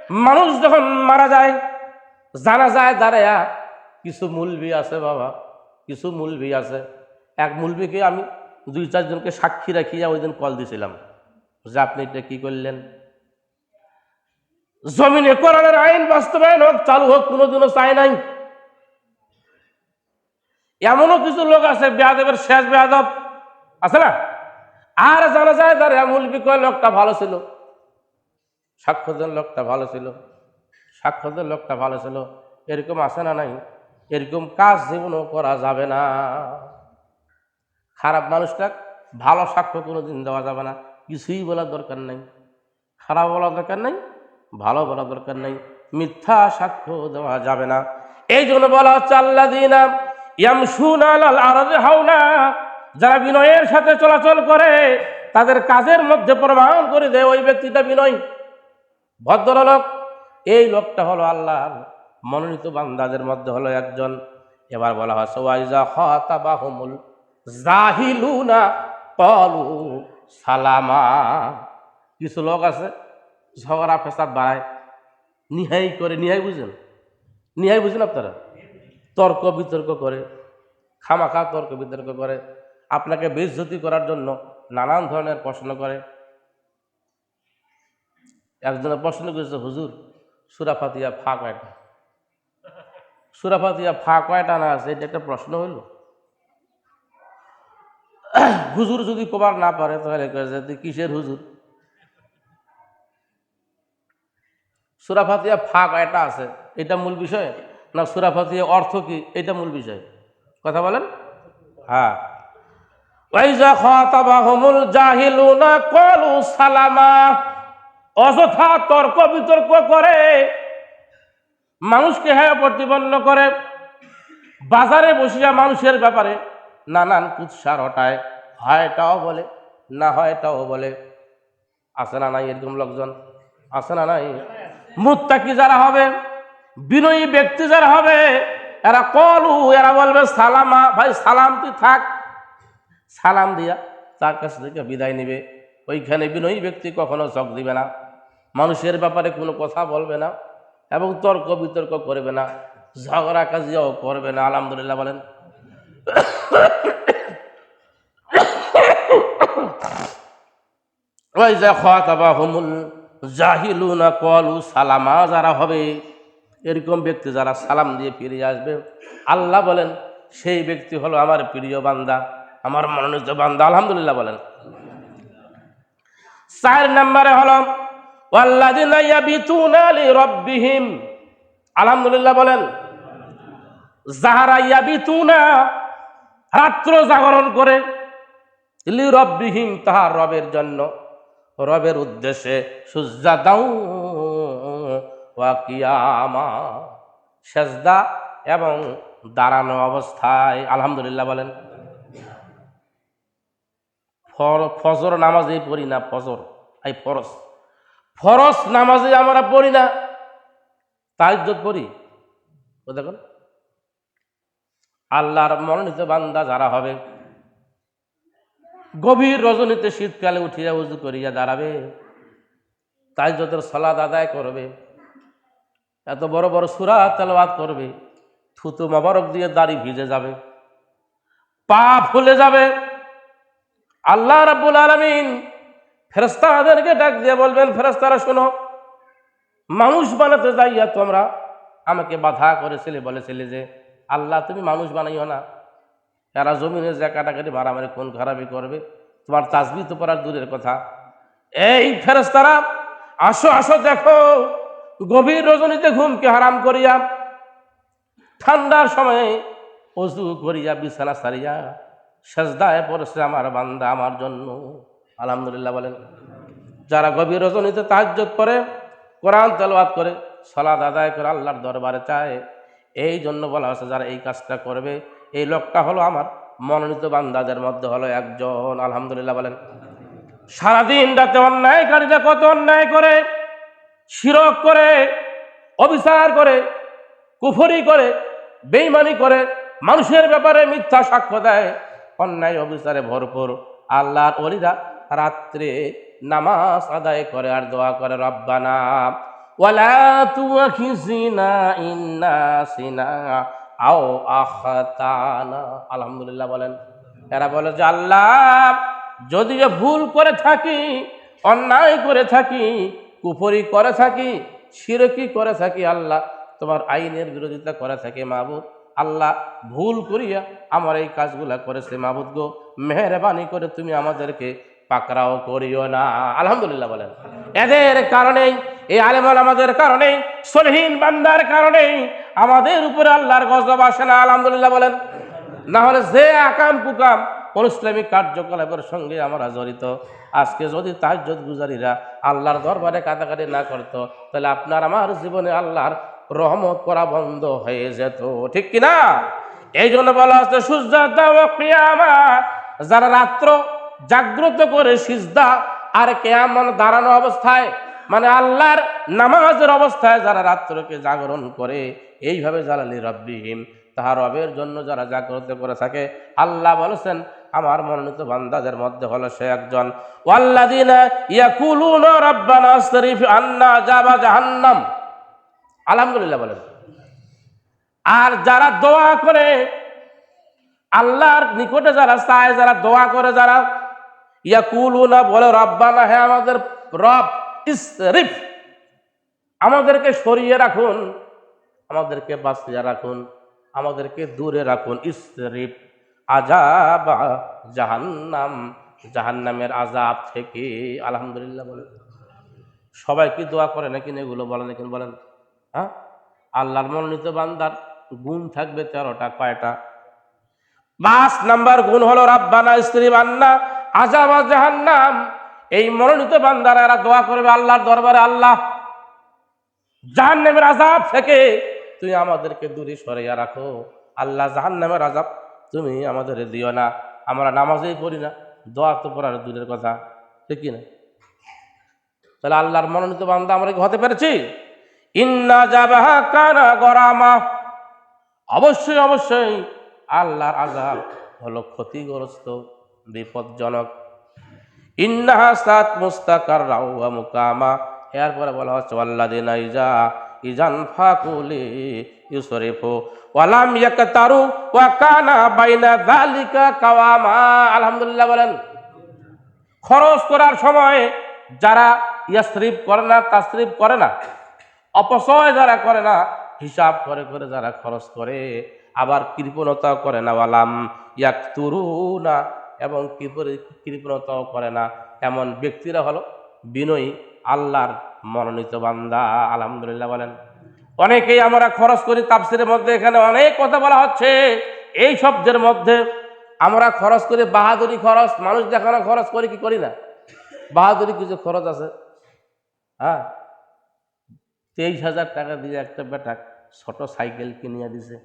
মানুষ যখন মারা যায়, জানাজায় দাঁড়ায়া কিছু মুলবি আছে বাবা, কিছু মুলবি আছে। এক মুলবিকে আমি 2-4 জনকে সাক্ষী রাখিয়া ওই দিন কল দিছিলাম যে আপনি এটা কি করলেন। জমিনে কোরআনের আইন বাস্তবায়ন হোক, চালু হোক, কোনোদিনও চাই নাই। এমনও কিছু লোক আছে বেয়াদবের শেষ বেয়াদব আছে না। আর জানা যায় তার মুলবি কয় লোকটা ভালো ছিল, সাক্ষ্য দেন লোকটা ভালো ছিল, সাক্ষ্য দেন লোকটা ভালো ছিল। এরকম আছে না নাই? এরকম কাজ জীবনও করা যাবে না। খারাপ মানুষটা ভালো সাক্ষ্য কোনোদিন দেওয়া যাবে না। কিছুই বলার দরকার নাই, খারাপ বলার দরকার নাই, ভালো বলার দরকার নাই, মিথ্যা সাক্ষ্য দেওয়া যাবে না। এই জন্য বলা হচ্ছে আল্লাযীনা ইয়ামশুনা আলাল আরদি হাওনা, যারা বিনয়ের সাথে চলাচল করে তাদের কাজের মধ্যে প্রমাণ করে দেয় ওই ব্যক্তিটা বিনয়, ভদ্রলোক। এই লোকটা হলো আল্লাহর মনোনীত বান্দাদের মধ্যে হলো একজন। এবার বলা হচ্ছে ওয়াইজা খাতাবাহুমুল জাহিলুনা ক্বালু সালামা। কিছু লোক আছে ঝগড়া ফেসাদ বাড়ায়, নিহাই করে, নিহাই বুঝেন, নিহাই বুঝেন আপনারা? তর্ক বিতর্ক করে, খামাখা তর্ক বিতর্ক করে, আপনাকে বেইজ্জতি করার জন্য নানান ধরনের প্রশ্ন করে। একজনের প্রশ্ন করেছে, হুজুর সূরা ফাতিহা ফা কয়টা? সূরা ফাতিহা ফা কয়টা না আছে, এটা একটা প্রশ্ন হইল। হুজুর যদি কবার না পারে তাহলে তুই কিসের হুজুর? সূরা ফাতিহা ফা কয়টা আছে এটা মূল বিষয় না সূরা ফাতিহা অর্থ কি এটা মূল বিষয়? কথা বলেন। হ্যাঁ, ওয়াইজা খাতাবাহুমুল জাহিলুনা ক্বালু সালামা। অযথা তর্ক বিতর্ক করে, মানুষকে হ্যাঁ প্রতিপন্ন করে, বাজারে বসিয়া মানুষের ব্যাপারে নানান কুৎসা রটায়, হয় এটাও বলে, না হয় এটাও বলে। আছে না নাই এরকম লোকজন? আছে না নাই? মুত্তাকি যারা হবে, বিনয়ী ব্যক্তি যারা হবে, এরা কলু, এরা বলবে সালামা, ভাই সালাম তুই থাক, সালাম দিয়া তার কাছ থেকে বিদায় নিবে। ওইখানে বিনয়ী ব্যক্তি কখনো চোখ দিবে না, মানুষের ব্যাপারে কোনো কথা বলবে না, এবং তর্ক বিতর্ক করবে না, ঝগড়া কাজিয়াও করবে না। আলহামদুলিল্লাহ বলেন। ওয়াইজা খাতাবাহুমুল জাহিলুনা ক্বালু সালামা, যারা হবে এরকম ব্যক্তি, যারা সালাম দিয়ে ফিরে আসবে, আল্লাহ বলেন সেই ব্যক্তি হলো আমার প্রিয় বান্দা, আমার মনোনীত বান্দা। আলহামদুলিল্লাহ বলেন। 4 নম্বরে হলো ওয়াল্লাযিনা ইয়াবিতুনা লিরাব্বিহিম। আলহামদুলিল্লাহ বলেন। যাহারা ইয়াবিতুনা, রাত্র জাগরণ করে, লিরাব্বিহিম, তাহার রবের জন্য, রবের উদ্দেশ্যে, সুজদাউ ওয়া কিয়ামা, সেজদা এবং দাঁড়ানো অবস্থায়। আলহামদুলিল্লাহ বলেন। ফজর নামাজেই পড়ি না, ফজর এই ফরজ, ফরজ নামাজে আমরা পড়ি না, তাহাজ্জুদ পড়ি। ও দেখুন, আল্লাহর মনোনীত বান্দা যারা হবে, গভীর রজনীতে শীতকালে উঠিয়া উজু করিয়া দাঁড়াবে, তাহাজ্জুদের সালাত আদায় করবে, এত বড় বড় সূরা তেলাওয়াত করবে, থুতু মোবারক দিয়ে দাড়ি ভিজে যাবে, পা ফুলে যাবে। আল্লাহ রাব্বুল আলামিন ফেরেশতাদেরকে ডাক দিয়ে বলবেন, ফেরেশতারা শোনো, মানুষ বানাতে যাইয়া তোমরা আমাকে বাধা করেছিলে, বলেছিলে যে আল্লাহ তুমি মানুষ বানাইও না, এরা জমিনে যে কাটাকাটি মারামারি খুন খারাপি করবে, তোমার তাসবিহ তো পড়ার দূরের কথা। এই ফেরেশতারা আসো আসো, দেখো গভীর রজনীতে ঘুমকে হারাম করিয়া, ঠান্ডার সময়ে ওযু করিয়া বিছানা সারিয়া সেজদায় পড়েছে আমার বান্দা আমার জন্য। আলহামদুলিল্লাহ বলেন। যারা গভীর রজনীতে তাহাজ্জুদ পড়ে, কোরআন তেলাওয়াত করে, সালাত আদায় করে, আল্লাহর দরবারে চায়, এই জন্য বলা হচ্ছে যারা এই কাজটা করবে, এই লোকটা হলো আমার মনোনীত বান্দাদের মধ্যে হলো একজন। আলহামদুলিল্লাহ বলেন। সারাদিন রাতে অন্যায়কারীরা কত অন্যায় করে, শিরক করে, অবিচার করে, কুফরি করে, বেঈমানি করে, মানুষের ব্যাপারে মিথ্যা সাক্ষ্য দেয়, অন্যায় অবিচারে ভরপুর। আল্লাহর ওলিরা রাত্রে নামাজ আদায় করে আর দোয়া করে, রব্বানা ওয়ালা তুআখিযনা ইন নাসিনা আও আখতানা। আলহামদুলিল্লাহ বলেন। এরা বলে যে আল্লাহ যদি ভুল করে থাকি, অন্যায় করে থাকি, কুফরি করে থাকি, শিরকি করে থাকি, আল্লাহ তোমার আইনের বিরোধিতা করে থাকি, মাবুদ আল্লাহ ভুল করিয়া আমার এই কাজগুলা করেছে, মাবুদ গো মেহেরবানি করে তুমি আমাদেরকে পাকড়াও করিও না। আলহামদুলিল্লাহ বলেন। এদের কারণেই, এই আলেম ওলামাদের কারণেই, সলিহীন বান্দার কারণেই আমাদের উপরে আল্লাহর গজব আসে না। আলহামদুলিল্লাহ বলেন। না হলে যে আকাম কুকাম ইসলামিক কার্যকলাপের সঙ্গে আমরা জড়িত, আজকে যদি তাহাজ্জুদ গুজারিরা আল্লাহর দরবারে কাটাকাটি না করতো, তাহলে আপনার আমার জীবনে আল্লাহর রহমত করা বন্ধ হয়ে যেত, ঠিক কিনা? এই জন্য বলা হচ্ছে সুজদা ওয়া কিয়ামা, যারা রাত্র জাগ্রত করে সিজদা আর কিয়াম মানে দাঁড়ানো অবস্থায়, মানে আল্লাহর নামাজের অবস্থায় যারা রাত্রকে জাগরণ করে, এইভাবে জালালি রাব্বিহিম, তাহার রবের জন্য যারা জাগ্রত করে থাকে, আল্লাহ বলেছেন আমার মনোনীত বান্দাদের মধ্যে হলো সে একজন। ওয়াল্লাযিনা ইয়াকুলুনা রাব্বানা আসরিফ আন্না আযাবা জাহান্নাম। আলহামদুলিল্লাহ বলেন। আর যারা দোয়া করে, আল্লাহর নিকটে যারা চায়, যারা দোয়া করে, যারা ইয়াকুলুনা বলে রব্বানা, হে আমাদের রব, ইসরিফ আমাদেরকে সরিয়ে রাখুন, আমাদেরকে বাঁচিয়ে রাখুন, আমাদেরকে দূরে রাখুন, ইসরিফ আযাবা জাহান্নাম, জাহান্নামের আযাব থেকে। আলহামদুলিল্লাহ বলেন। সবাই কি দোয়া করে নাকি এগুলো বলেন, নাকি বলেন? হ্যাঁ, আল্লাহর মনোনীত বান্দার গুণ থাকবে 13টা। কয়টা? 5 নাম্বার গুণ হলো রাব্বানা ইসরিফ আন্না আযাবা জাহান্নাম। এই মনোনীত বান্দারা এরা দোয়া করবে আল্লাহর দরবারে, আল্লাহ জাহান্নামের আযাব থেকে তুমি আমাদেরকে দূরে সরিয়ে রাখো, আল্লাহ জাহান্নামের আযাব তুমি আমাদের দিও না। আমরা নামাজেই পড়ি না, দোয়া তো পড়ার দূরের কথা, ঠিক না? তাহলে আল্লাহর মনোনীত বান্দা আমরা কি হতে পেরেছি? ইন্না জাবাহা কানা গরামা, অবশ্যই অবশ্যই আল্লাহর আযাব হলো ক্ষতিগ্রস্ত, বিপজ্জনক। ইন্নাহা সাত মুস্তাকাররা ওয়া মুকামা। এরপরে বলা হচ্ছে ওয়াল্লাযিনা ইজান ফাকুলি ইউসরিফু ওয়ালাম ইয়াকতারু ওয়া কানা বাইনা যালিকা কাওয়ামা। আলহামদুলিল্লাহ বলেন। খরচ করার সময় যারা ইয়াসরিফ করে না, তাসরিফ করে না, অপচয় যারা করে না, হিসাব করে করে যারা খরচ করে, আবার কৃপণতাও করে না, ওয়ালাম ইয়াকতুরুনা, এবং কৃপণতাও করে না, এমন ব্যক্তিরা হলো বিনয়ী, আল্লাহর মনোনীত বান্দা। আলহামদুলিল্লাহ বলেন। অনেকেই আমরা খরচ করি, তাফসীরের মধ্যে এখানে অনেক কথা বলা হচ্ছে। এই শব্দের মধ্যে আমরা খরচ করি বাহাদুরি খরচ, মানুষ দেখানো খরচ করি কি করি না? বাহাদুরি কিছু খরচ আছে। হ্যাঁ, 23,000 টাকা দিয়ে একটা বেটা ছোট সাইকেল কিনিয়া দিছে,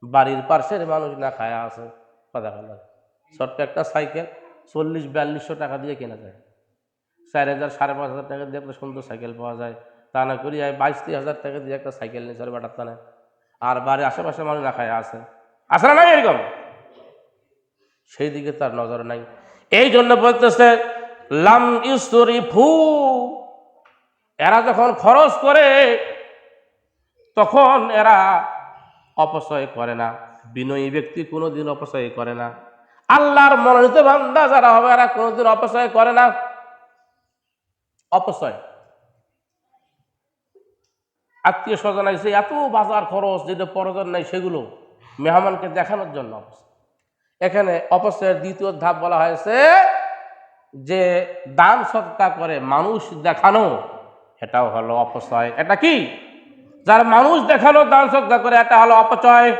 বাড়ির পাশের মানুষ না খায়া আছে। কথা বলা, ছোট্ট একটা সাইকেল 40-4200 টাকা দিয়ে কেনা যায়, 4,000 5,500 টাকা দিয়ে একটা সুন্দর সাইকেল পাওয়া যায়। তা না করি 22-23,000 টাকা দিয়ে একটা সাইকেল নিয়ে বেটার টানে, আর বাড়ির আশেপাশে মানুষ না খায়া আছে। আসে না নাই এরকম? সেই দিকে তার নজর নাই। এই জন্য বলতেছে লাম ইউসরিফু, এরা যখন খরচ করে তখন এরা অপচয় করে না। বিনয়ী ব্যক্তি কোনোদিন অপচয় করে না। আল্লাহর মনোনীত বান্দা যারা হবে এরা কোনোদিন অপচয় করে না। অপচয়, আত্মীয় স্বজন আছে, এত বাজার খরচ যেটা প্রয়োজন নাই সেগুলো মেহমানকে দেখানোর জন্য অপচয়। এখানে অপচয়ের দ্বিতীয় ধাপ বলা হয়েছে যে দান সদকা করে মানুষ দেখানো, এটাও হলো অপচয়। এটা কি? যারা মানুষ দেখানো দান সদকা করে, এটা হলো অপচয়।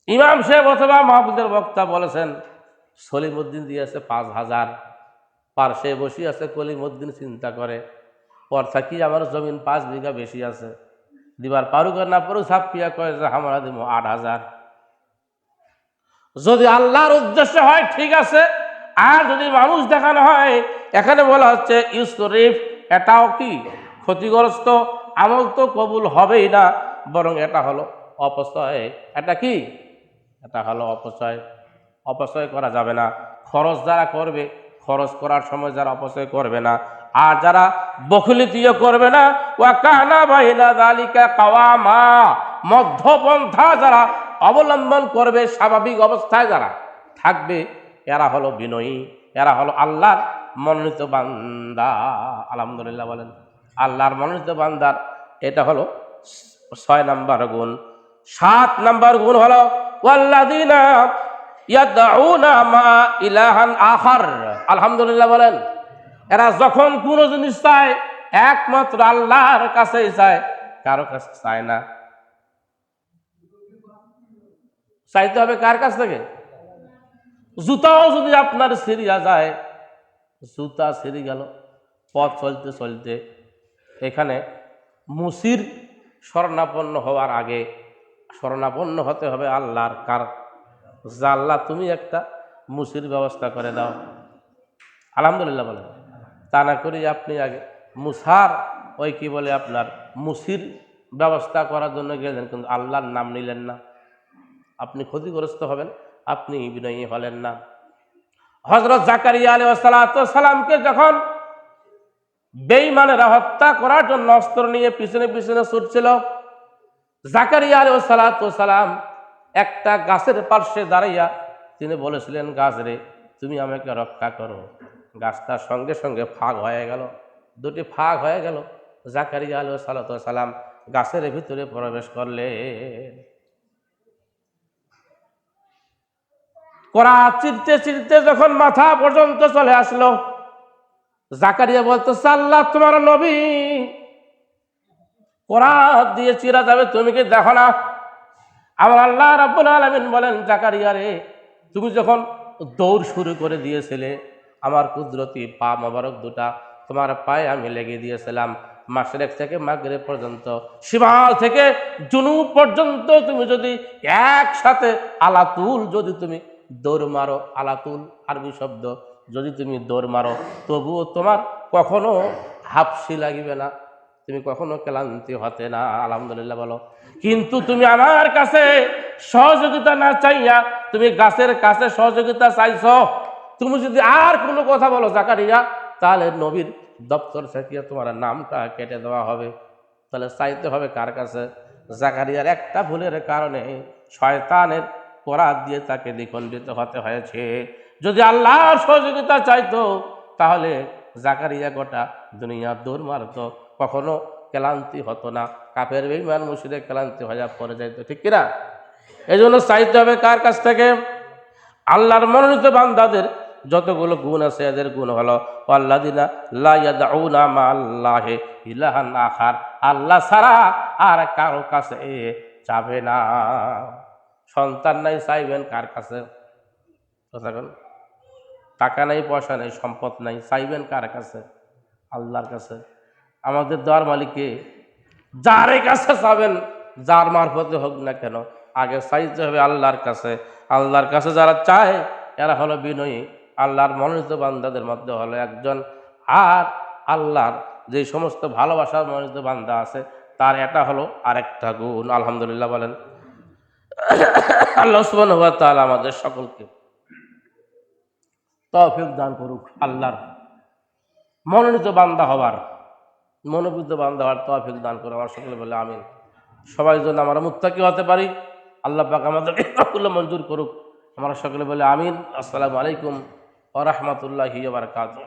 ইমাম সাহেব অথবা মাহফিলের বক্তা বলেছেন সলিমউদ্দিন দিয়েছে 5,000, পার্শ্বে বসে আছে কলিমউদ্দিন, চিন্তা করে পর থাকি আমার জমিন 5 বিঘা বেশি আছে, দিবার পারুক না পারুক ছাপিয়া কয় যে আমরা দিব 8,000। যদি আল্লাহর উদ্দেশ্য হয় ঠিক আছে, আর যদি মানুষ দেখানো হয়, এখানে বলা হচ্ছে ইউসরিফ, এটাও কি ক্ষতিগ্রস্ত, আমল তো কবুল হবেই না, বরং এটা হলো অপচয়। এটা কি? এটা হলো অপচয়। অপচয় করা যাবে না। খরচ যারা করবে, খরচ করার সময় যারা অপচয় করবে না, আর যারা বখলিতিও করবে না, ওয়া কানা বাইনা যালিকা কাওয়ামা, মধ্যপন্থা যারা অবলম্বন করবে, স্বাভাবিক অবস্থায় যারা থাকবে, এরা হলো বিনয়ী, এরা হলো আল্লাহর মনোনীত বান্দা। আলহামদুলিল্লাহ বলেন। আল্লাহর মনোনীত বান্দার এটা হলো 6 নাম্বার গুণ। 7 নাম্বার গুণ হলো ওয়াল্লাযিনা ইয়াদউনা মা ইলাহান আখার। আলহামদুলিল্লাহ বলেন। এরা যখন কোনো জিনিস চায় একমাত্র আল্লাহর কাছেই চায়, কারো কাছে চায় না। চাইতে হবে কার কাছ থেকে? জুতাও যদি আপনার ছিঁড়িয়া যায়, জুতা ছিঁড়ে গেল পথ চলতে চলতে, এখানে মুসির শরণাপন্ন হওয়ার আগে শরণাপন্ন হতে হবে আল্লাহর। কার? যা আল্লাহ তুমি একটা মুসির ব্যবস্থা করে দাও। আলহামদুলিল্লাহ বলেন। তা না করি আপনি আগে মুসার ওই কি বলে আপনার মুসির ব্যবস্থা করার জন্য গেলেন, কিন্তু আল্লাহর নাম নিলেন না, আপনি ক্ষতিগ্রস্ত হবেন, আপনি বিনয়ী হলেন না। হযরত জাকারিয়া আলাইহিস সালামকে যখন বেঈমানেরা হত্যা করার জন্য অস্ত্র নিয়ে পিছনে পিছনে ছুটছিল, জাকারিয়া আলাইহিস সালাম একটা গাছের পার্শ্বে দাঁড়াইয়া তিনি বলেছিলেন, গাছ রে তুমি আমাকে রক্ষা করো। গাছটার সঙ্গে সঙ্গে ফাঁক হয়ে গেল, দুটি ফাঁক হয়ে গেল। জাকারিয়া আলাইহিস সালাম গাছের ভিতরে প্রবেশ করলেন। কোরআন চিরতে চিরতে যখন মাথা পর্যন্ত চলে আসলো, জাকারিয়া বলতো, আল্লাহ তোমার নবী, কোরআন দিয়ে চিরা যাবে, তুমি কি দেখো না? আমার আল্লাহ রাব্বুল আলামিন বলেন, জাকারিয়া রে তুমি যখন দৌড় শুরু করে দিয়েছিলে, আমার কুদরতি পা মোবারক দুটা তোমার পায়ে আমি লেগে দিয়েছিলাম। মাশরিক থেকে মাগরিব পর্যন্ত, শিমাল থেকে জুনুব পর্যন্ত তুমি যদি একসাথে আলাতুল যদি তুমি দৌড় মারো, আলাতুল আরবি শব্দ, যদি তুমি দৌড় মারো তবুও তোমার কখনো হাফসি লাগিবে না, তুমি কখনো ক্লান্তি হতে না। আলহামদুলিল্লাহ বলো। কিন্তু তুমি আমার কাছে সহযোগিতা না চাইয়া তুমি গাছের কাছে সহযোগিতা চাইছো। তুমি যদি আর কোনো কথা বলো জাকারিয়া, তাহলে নবীর দপ্তর থেকে তোমার নামটা কেটে দেওয়া হবে। তাহলে চাইতে হবে কার কাছে? জাকারিয়ার একটা ভুলের কারণে শয়তানের করাত দিয়ে তাকে দ্বিখণ্ডিত হতে হয়েছে। যদি আল্লাহর সহযোগিতা চাইতো তাহলে জাকারিয়া গোটা দুনিয়া দৌড় মারতো, কখনো ক্লান্তি হতো না। কাফের বেঈমান মুশরিক ক্লান্তি হয়ে পড়ে যাইতো, ঠিক কিনা? এই জন্য চাইতে হবে কার কাছ থেকে? আল্লাহর মনোনীত বান্দাদের যতগুলো গুণ আছে এদের গুণ হলো আল্লাযিনা লা ইয়াদউনা মা'আল্লাহি ইলাহান আখার, আল্লাহ ছাড়া আর কারো কাছে যাবে না। সন্তান নাই, চাইবেন কার কাছে? কথা বল। টাকা নাই, পয়সা নাই, সম্পদ নাই, চাইবেন কার কাছে? আল্লাহর কাছে। আমাদের দেওয়ার মালিককে, যার কাছে চাবেন, যার মারফতে হোক না কেন, আগে চাইতে হবে আল্লাহর কাছে। আল্লাহর কাছে যারা চায় এরা হলো বিনয়ী, আল্লাহর মনোনীত বান্দাদের মধ্যে হলো একজন। আর আল্লাহর যে সমস্ত ভালোবাসার মনোনীত বান্দা আছে তার এটা হলো আরেকটা গুণ। আলহামদুলিল্লাহ বলেন। আল্লাহ সুবহানাহু ওয়া তাআলা আমাদের সকলকে তৌফিক দান করুক, আল্লাহর মনোনীত বান্দা হওয়ার, মনোনীত বান্দা হওয়ার তৌফিক দান করুক। আমার সকলে বলে আমিন। সবাই যেন আমরা মুত্তাকি হতে পারি, আল্লাহ পাক আমাদের এগুলো মঞ্জুর করুক। আমরা সকলে বলে আমিন। আসসালামু আলাইকুম ওয়া রাহমাতুল্লাহি ওয়া বারাকাতুহু।